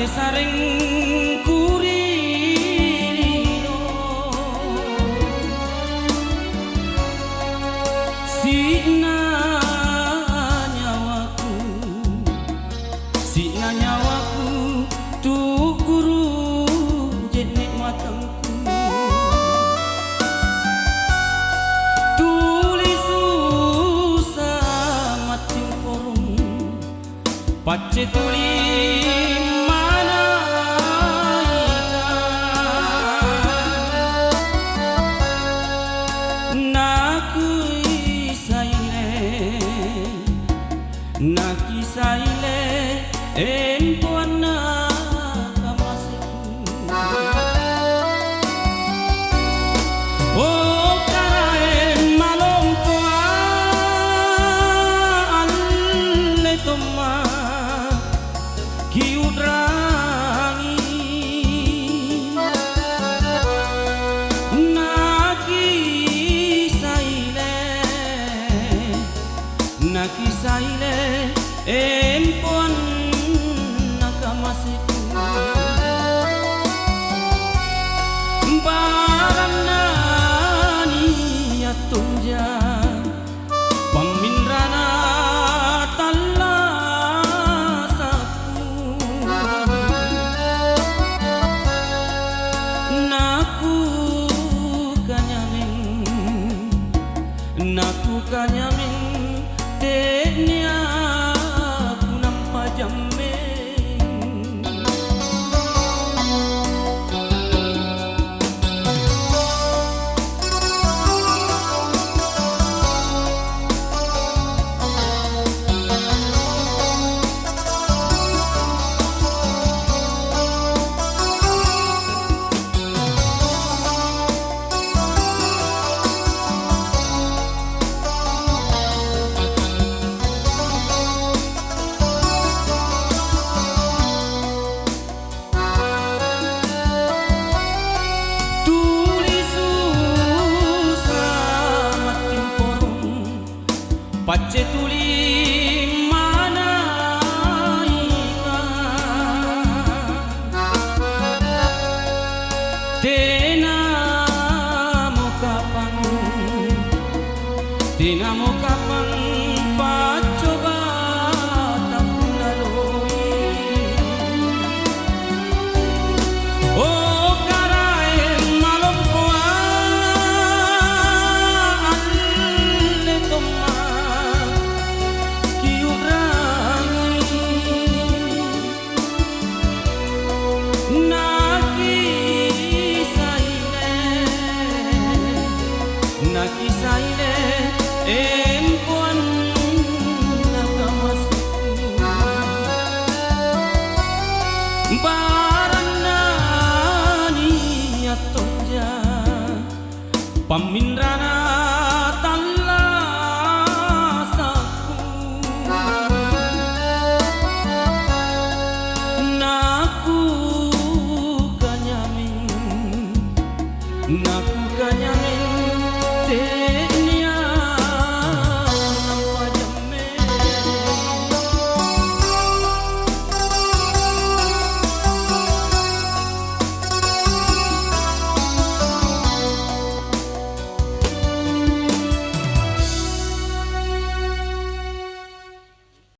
saring kurino sina nyawaku tu guru jene matangku tulis susah mati forum pace tuli mana Naki saile empuana kamasiku oh karaen malompoa alle toma kiudrangi Naki saile empon nakamasiku baranani atunja paminrana talasaku naku kanyamin Tenya aku nampak jamin pace tuli mana tena mo kapan pacoba tapulaloi oh karaen malompoa alle toma Naki saile empuan nakamasiku baranani atonja paminrana talasaku naku kanyamin